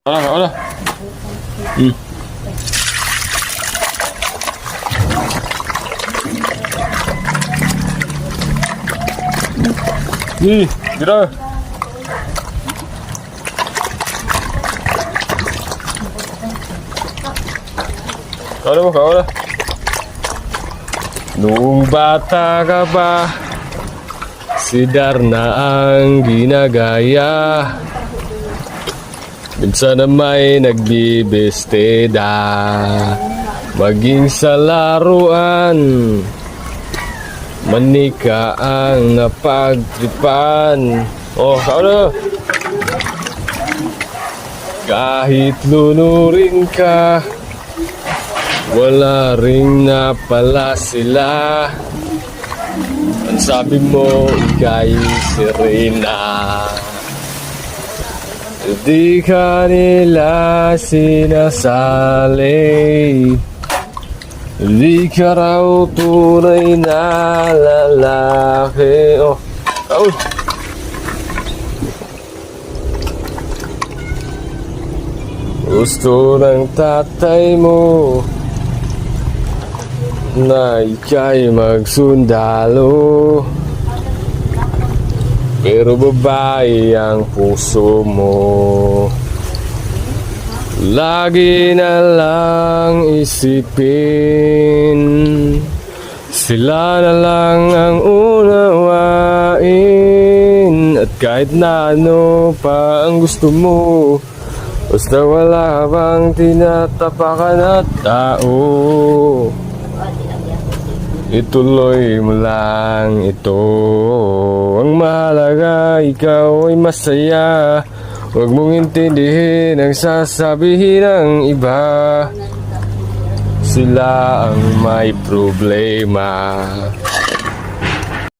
Wala. Gira. Kau. Noong bata ka pa, sidar na ang ginagaya. Minsan na may nagbibesteda, maging sa laruan, manika ang napagtripan. Oh, kau na. Kahit lunurin ka, wala ring napala sila. Ang sabi mo, ika'y sirena. Di ka nila sinasali, di ka raw tunay na lalaki. Oh, oh. Gusto ng tatay mo na ika'y magsundalo, pero babae ang puso mo. Lagi na lang isipin, sila na lang ang unawain. At kahit na ano pa ang gusto mo, basta wala bang tinatapakan at tao, ituloy mo lang ito. Ang mahalaga, ikaw ay masaya. Huwag mong intindihin ang sasabihin ng iba. Sila ang may problema.